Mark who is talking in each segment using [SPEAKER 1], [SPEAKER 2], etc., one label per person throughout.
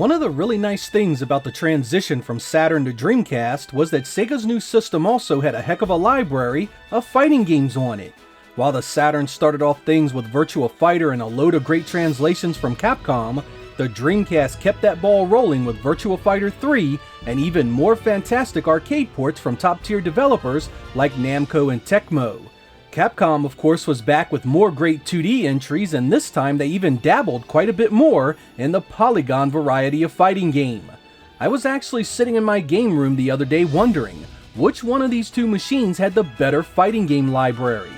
[SPEAKER 1] One of the really nice things about the transition from Saturn to Dreamcast was that Sega's new system also had a heck of a library of fighting games on it. While the Saturn started off things with VIRTUA FIGHTER and a load of great translations from Capcom, the Dreamcast kept that ball rolling with VIRTUA FIGHTER 3 and even more fantastic arcade ports from top-tier developers like Namco and Tecmo. Capcom, of course, was back with more great 2D entries, and this time they even dabbled quite a bit more in the polygon variety of fighting game. I was actually sitting in my game room the other day wondering, which one of these two machines had the better fighting game library?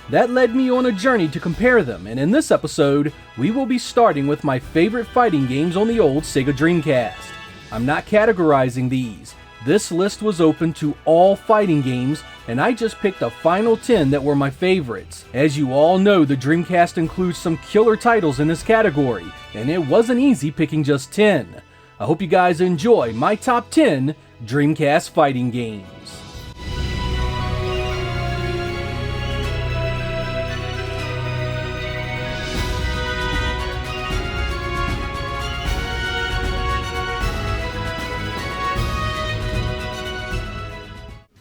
[SPEAKER 1] That led me on a journey to compare them, and in this episode, we will be starting with my favorite fighting games on the old Sega Dreamcast. I'm not categorizing these. This list was open to all fighting games, and I just picked the final 10 that were my favorites. As you all know, the Dreamcast includes some killer titles in this category, and it wasn't easy picking just 10. I hope you guys enjoy my top 10 Dreamcast fighting games.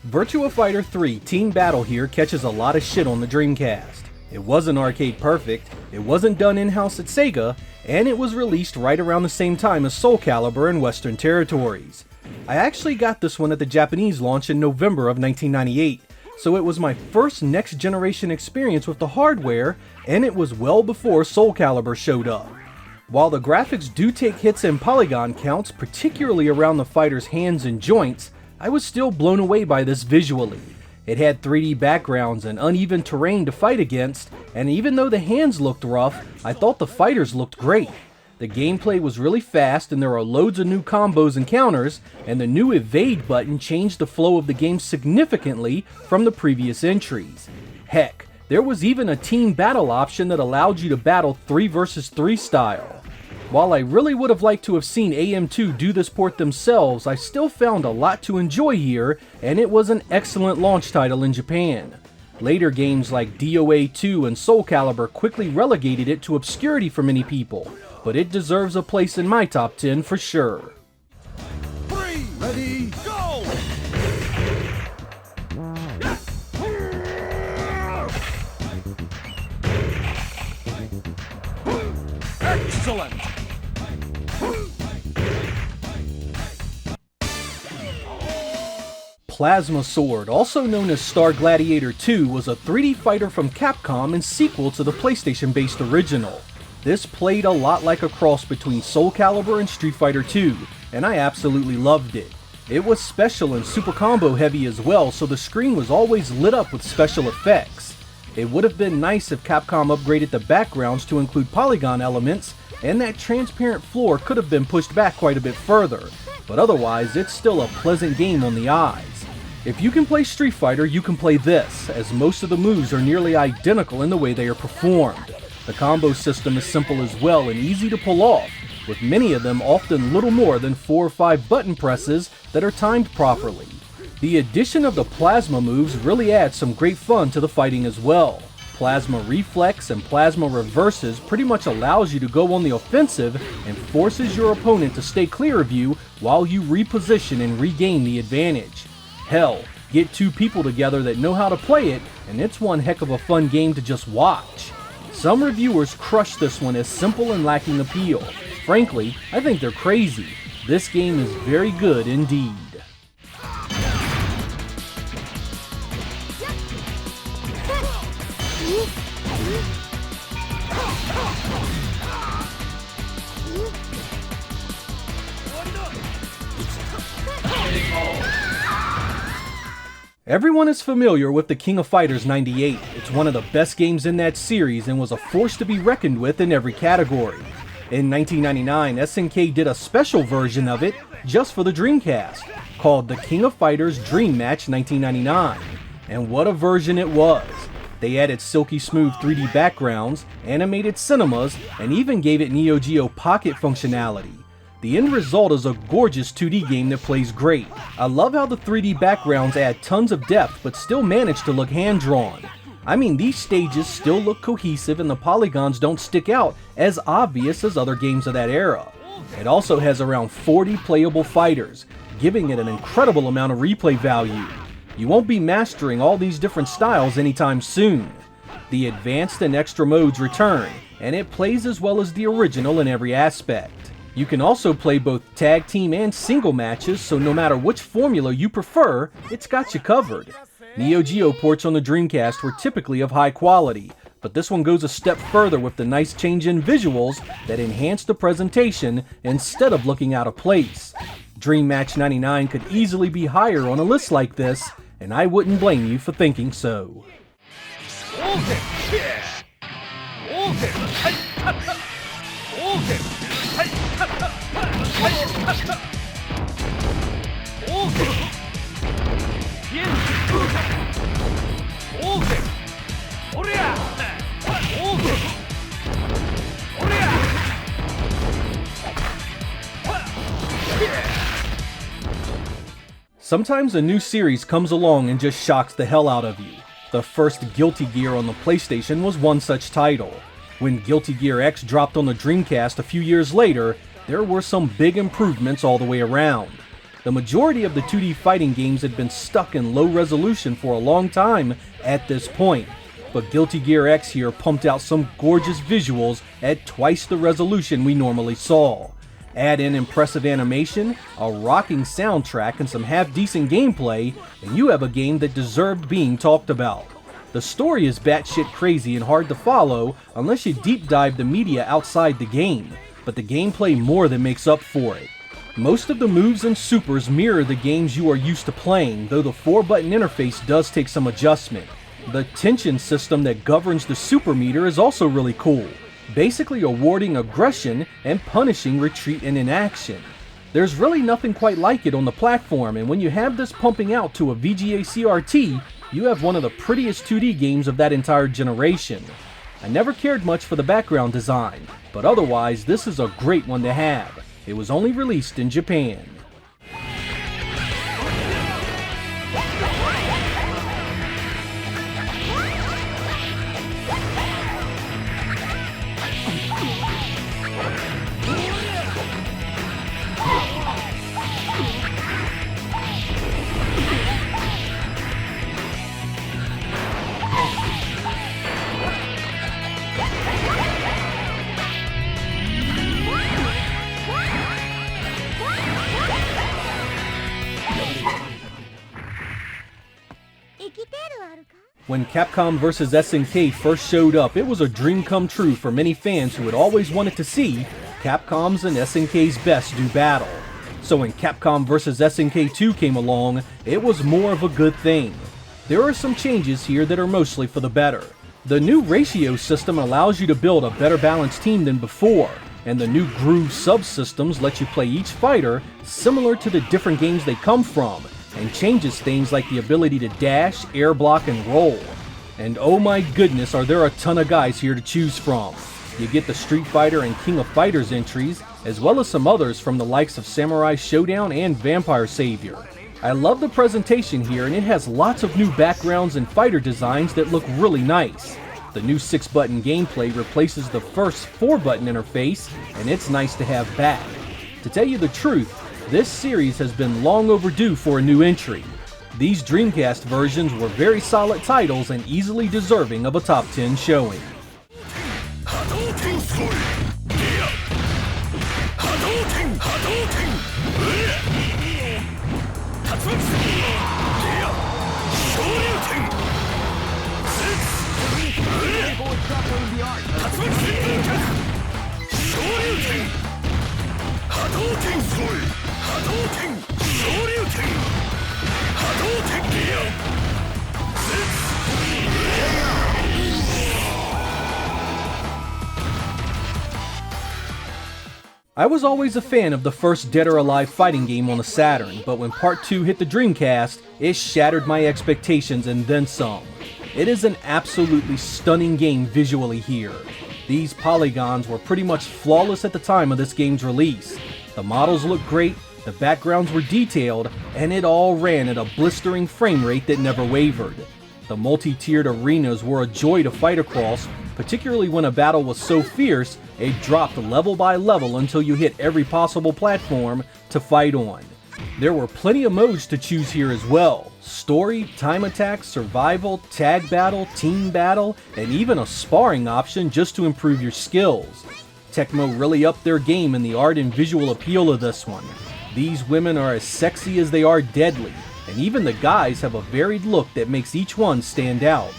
[SPEAKER 1] VIRTUA FIGHTER 3 Team Battle here catches a lot of shit on the Dreamcast. It wasn't arcade perfect, it wasn't done in-house at Sega, and it was released right around the same time as SOULCALIBUR in Western territories. I actually got this one at the Japanese launch in November of 1998, so it was my first next-generation experience with the hardware, and it was well before SOULCALIBUR showed up. While the graphics do take hits in polygon counts, particularly around the fighter's hands and joints, I was still blown away by this visually. It had 3D backgrounds and uneven terrain to fight against, and even though the hands looked rough, I thought the fighters looked great. The gameplay was really fast and there are loads of new combos and counters, and the new evade button changed the flow of the game significantly from the previous entries. Heck, there was even a team battle option that allowed you to battle 3 versus 3 style. While I really would have liked to have seen AM2 do this port themselves, I still found a lot to enjoy here, and it was an excellent launch title in Japan. Later games like DOA 2 and SOULCALIBUR quickly relegated it to obscurity for many people, but it deserves a place in my top 10 for sure.
[SPEAKER 2] 3, ready, go! Excellent!
[SPEAKER 1] Plasma Sword, also known as Star Gladiator 2, was a 3D fighter from Capcom and sequel to the PlayStation-based original. This played a lot like a cross between SOULCALIBUR and Street Fighter 2, and I absolutely loved it. It was special and super combo heavy as well, so the screen was always lit up with special effects. It would have been nice if Capcom upgraded the backgrounds to include polygon elements, and that transparent floor could have been pushed back quite a bit further, but otherwise it's still a pleasant game on the eyes. If you can play Street Fighter, you can play this, as most of the moves are nearly identical in the way they are performed. The combo system is simple as well and easy to pull off, with many of them often little more than 4 or 5 button presses that are timed properly. The addition of the plasma moves really adds some great fun to the fighting as well. Plasma Reflex and Plasma Reverses pretty much allows you to go on the offensive and forces your opponent to stay clear of you while you reposition and regain the advantage. Hell, get 2 people together that know how to play it, and it's one heck of a fun game to just watch. Some reviewers crush this one as simple and lacking appeal. Frankly, I think they're crazy. This game is very good indeed. Everyone is familiar with the King of Fighters 98. It's one of the best games in that series and was a force to be reckoned with in every category. In 1999, SNK did a special version of it just for the Dreamcast, called the King of Fighters Dream Match 1999. And what a version it was! They added silky smooth 3D backgrounds, animated cinemas, and even gave it Neo Geo Pocket functionality. The end result is a gorgeous 2D game that plays great. I love how the 3D backgrounds add tons of depth but still manage to look hand-drawn. I mean, these stages still look cohesive and the polygons don't stick out as obvious as other games of that era. It also has around 40 playable fighters, giving it an incredible amount of replay value. You won't be mastering all these different styles anytime soon. The advanced and extra modes return, and it plays as well as the original in every aspect. You can also play both tag team and single matches, so no matter which formula you prefer, it's got you covered. Neo Geo ports on the Dreamcast were typically of high quality, but this one goes a step further with the nice change in visuals that enhance the presentation instead of looking out of place. Dream Match 99 could easily be higher on a list like this, and I wouldn't blame you for thinking so. Sometimes a new series comes along and just shocks the hell out of you. The first Guilty Gear on the PlayStation was one such title. When Guilty Gear X dropped on the Dreamcast a few years later, there were some big improvements all the way around. The majority of the 2D fighting games had been stuck in low resolution for a long time at this point, but Guilty Gear X here pumped out some gorgeous visuals at twice the resolution we normally saw. Add in impressive animation, a rocking soundtrack, and some half-decent gameplay, and you have a game that deserved being talked about. The story is batshit crazy and hard to follow unless you deep dive the media outside the game, but the gameplay more than makes up for it. Most of the moves and supers mirror the games you are used to playing, though the 4-button interface does take some adjustment. The tension system that governs the super meter is also really cool, basically awarding aggression and punishing retreat and inaction. There's really nothing quite like it on the platform, and when you have this pumping out to a VGA CRT, you have one of the prettiest 2D games of that entire generation. I never cared much for the background design, but otherwise this is a great one to have. It was only released in Japan. When Capcom vs. SNK first showed up, it was a dream come true for many fans who had always wanted to see Capcom's and SNK's best do battle. So when Capcom vs. SNK 2 came along, it was more of a good thing. There are some changes here that are mostly for the better. The new ratio system allows you to build a better balanced team than before, and the new groove subsystems let you play each fighter similar to the different games they come from, and changes things like the ability to dash, air block, and roll. And oh my goodness, are there a ton of guys here to choose from. You get the Street Fighter and King of Fighters entries, as well as some others from the likes of Samurai Showdown and Vampire Savior. I love the presentation here, and it has lots of new backgrounds and fighter designs that look really nice. The new 6-button gameplay replaces the first 4-button interface, and it's nice to have back. To tell you the truth, this series has been long overdue for a new entry. These Dreamcast versions were very solid titles and easily deserving of a top 10 showing. I was always a fan of the first Dead or Alive fighting game on the Saturn, but when Part 2 hit the Dreamcast, it shattered my expectations and then some. It is an absolutely stunning game visually here. These polygons were pretty much flawless at the time of this game's release. The models looked great, the backgrounds were detailed, and it all ran at a blistering frame rate that never wavered. The multi-tiered arenas were a joy to fight across, particularly when a battle was so fierce it dropped level by level until you hit every possible platform to fight on. There were plenty of modes to choose here as well: story, time attack, survival, tag battle, team battle, and even a sparring option just to improve your skills. Tecmo really upped their game in the art and visual appeal of this one. These women are as sexy as they are deadly, and even the guys have a varied look that makes each one stand out.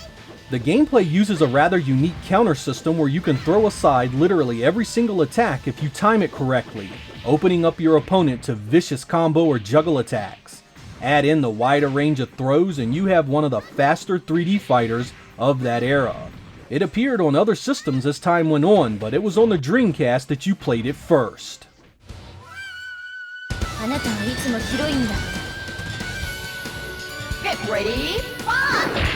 [SPEAKER 1] The gameplay uses a rather unique counter system where you can throw aside literally every single attack if you time it correctly, opening up your opponent to vicious combo or juggle attacks. Add in the wider range of throws and you have one of the faster 3D fighters of that era. It appeared on other systems as time went on, but it was on the Dreamcast that you played it first.
[SPEAKER 3] Get ready, fight!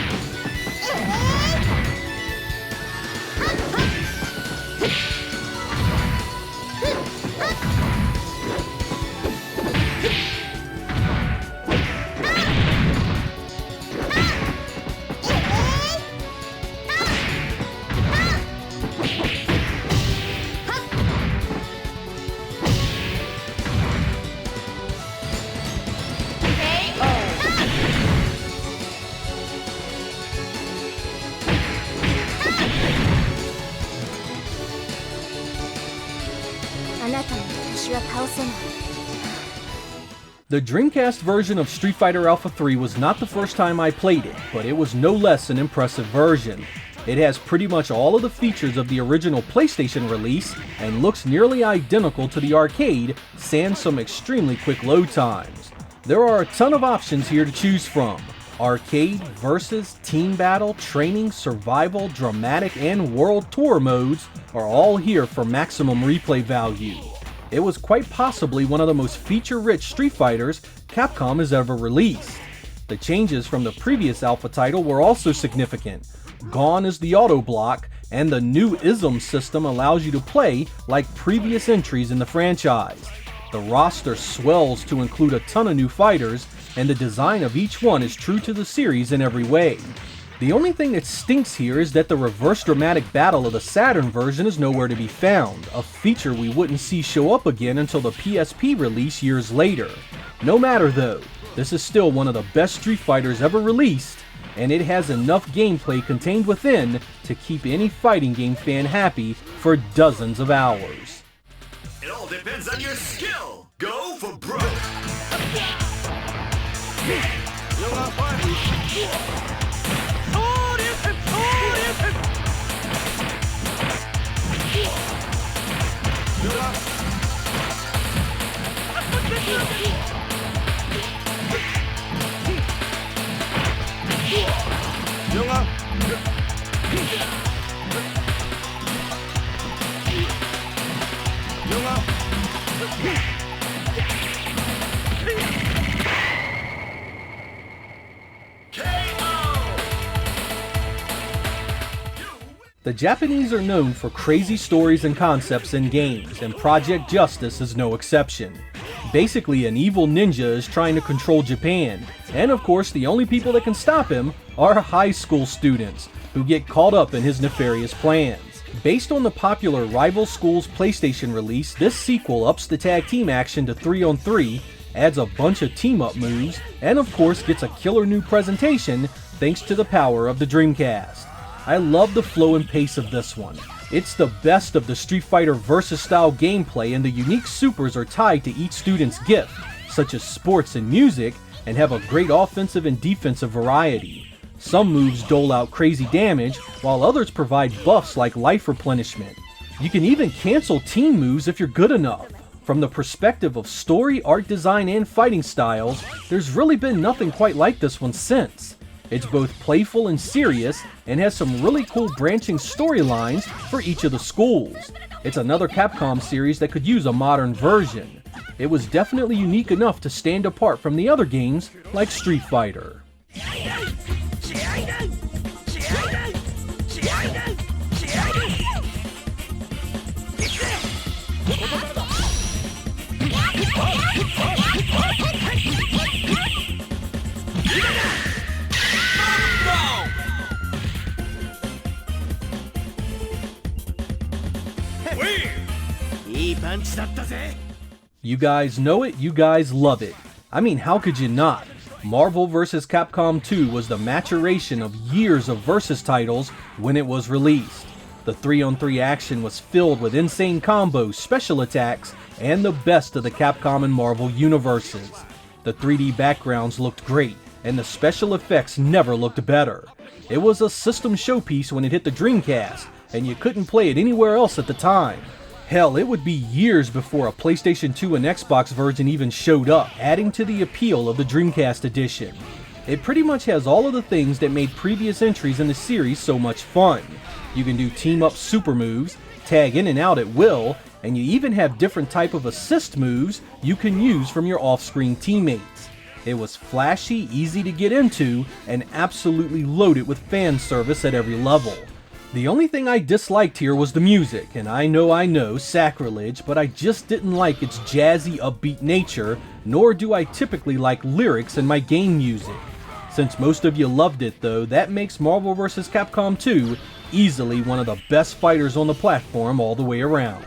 [SPEAKER 1] The Dreamcast version of Street Fighter Alpha 3 was not the first time I played it, but it was no less an impressive version. It has pretty much all of the features of the original PlayStation release and looks nearly identical to the arcade, sans some extremely quick load times. There are a ton of options here to choose from. Arcade, versus, team battle, training, survival, dramatic, and world tour modes are all here for maximum replay value. It was quite possibly one of the most feature-rich Street Fighters Capcom has ever released. The changes from the previous Alpha title were also significant. Gone is the auto block, and the new ISM system allows you to play like previous entries in the franchise. The roster swells to include a ton of new fighters, and the design of each one is true to the series in every way. The only thing that stinks here is that the reverse dramatic battle of the Saturn version is nowhere to be found, a feature we wouldn't see show up again until the PSP release years later. No matter though, this is still one of the best Street Fighters ever released, and it has enough gameplay contained within to keep any fighting game fan happy for dozens of hours.
[SPEAKER 4] It all depends on your skill! Go for broke!
[SPEAKER 1] The Japanese are known for crazy stories and concepts in games, and Project Justice is no exception. Basically, an evil ninja is trying to control Japan, and of course the only people that can stop him are high school students, who get caught up in his nefarious plans. Based on the popular Rival Schools PlayStation release, this sequel ups the tag team action to 3-on-3, adds a bunch of team-up moves, and of course gets a killer new presentation thanks to the power of the Dreamcast. I love the flow and pace of this one. It's the best of the Street Fighter Versus style gameplay, and the unique supers are tied to each student's gift, such as sports and music, and have a great offensive and defensive variety. Some moves dole out crazy damage, while others provide buffs like life replenishment. You can even cancel team moves if you're good enough. From the perspective of story, art design, and fighting styles, there's really been nothing quite like this one since. It's both playful and serious, and has some really cool branching storylines for each of the schools. It's another Capcom series that could use a modern version. It was definitely unique enough to stand apart from the other games like Street Fighter. You guys know it, you guys love it. I mean, how could you not? Marvel vs. Capcom 2 was the maturation of years of Versus titles when it was released. The 3-on-3 action was filled with insane combos, special attacks, and the best of the Capcom and Marvel universes. The 3D backgrounds looked great, and the special effects never looked better. It was a system showpiece when it hit the Dreamcast, and you couldn't play it anywhere else at the time. Hell, it would be years before a PlayStation 2 and Xbox version even showed up, adding to the appeal of the Dreamcast edition. It pretty much has all of the things that made previous entries in the series so much fun. You can do team-up super moves, tag in and out at will, and you even have different type of assist moves you can use from your off-screen teammates. It was flashy, easy to get into, and absolutely loaded with fan service at every level. The only thing I disliked here was the music, and I know, sacrilege, but I just didn't like its jazzy, upbeat nature, nor do I typically like lyrics in my game music. Since most of you loved it though, that makes Marvel vs. Capcom 2 easily one of the best fighters on the platform all the way around.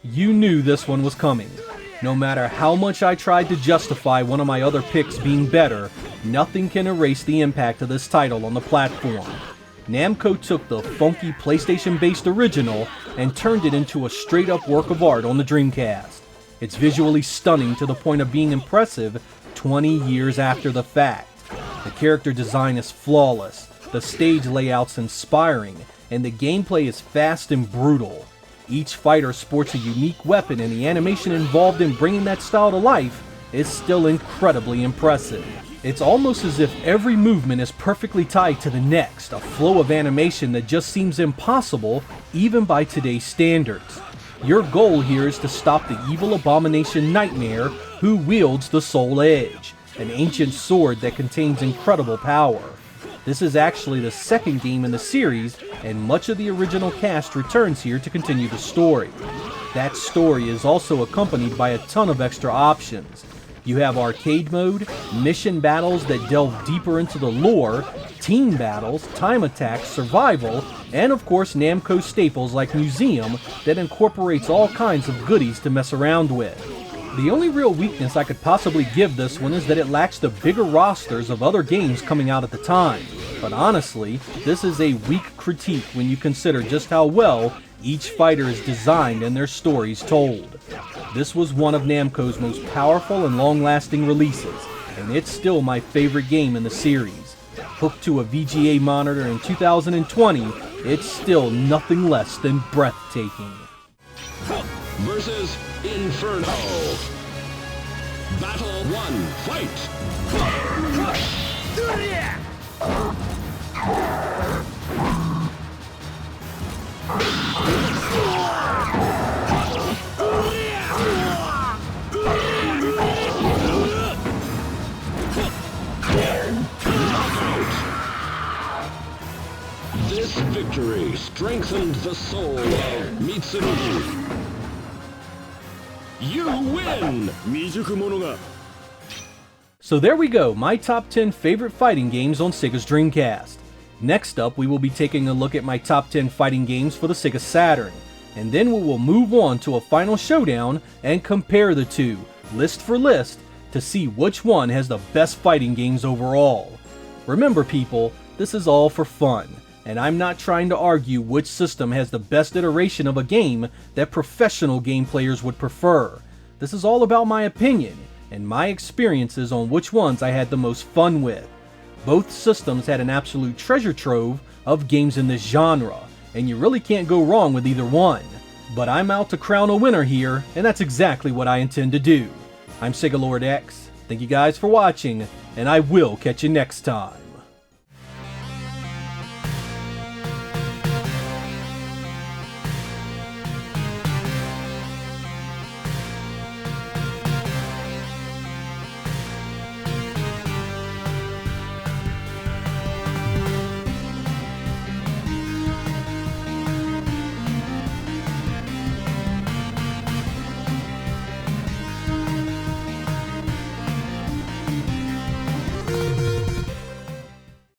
[SPEAKER 1] You knew this one was coming. No matter how much I tried to justify one of my other picks being better, nothing can erase the impact of this title on the platform. Namco took the funky PlayStation-based original and turned it into a straight-up work of art on the Dreamcast. It's visually stunning to the point of being impressive 20 years after the fact. The character design is flawless, the stage layout's inspiring, and the gameplay is fast and brutal. Each fighter sports a unique weapon, and the animation involved in bringing that style to life is still incredibly impressive. It's almost as if every movement is perfectly tied to the next, a flow of animation that just seems impossible even by today's standards. Your goal here is to stop the evil abomination Nightmare, who wields the Soul Edge, an ancient sword that contains incredible power. This is actually the second game in the series, and much of the original cast returns here to continue the story. That story is also accompanied by a ton of extra options. You have arcade mode, mission battles that delve deeper into the lore, team battles, time attacks, survival, and of course Namco staples like Museum that incorporates all kinds of goodies to mess around with. The only real weakness I could possibly give this one is that it lacks the bigger rosters of other games coming out at the time. But honestly, this is a weak critique when you consider just how well each fighter is designed and their stories told. This was one of Namco's most powerful and long-lasting releases, and it's still my favorite game in the series. Hooked to a VGA monitor in 2020, it's still nothing less than breathtaking.
[SPEAKER 5] Versus Inferno. Battle 1, fight! This victory strengthened the soul of Mitsurugi. You win!
[SPEAKER 1] So there we go, my top 10 favorite fighting games on Sega's Dreamcast. Next up, we will be taking a look at my top 10 fighting games for the Sega Saturn, and then we will move on to a final showdown and compare the two, list for list, to see which one has the best fighting games overall. Remember people, this is all for fun. and I'm not trying to argue which system has the best iteration of a game that professional game players would prefer. This is all about my opinion, and my experiences on which ones I had the most fun with. Both systems had an absolute treasure trove of games in this genre, and you really can't go wrong with either one. But I'm out to crown a winner here, and that's exactly what I intend to do. I'm Sega Lord X, thank you guys for watching, and I will catch you next time.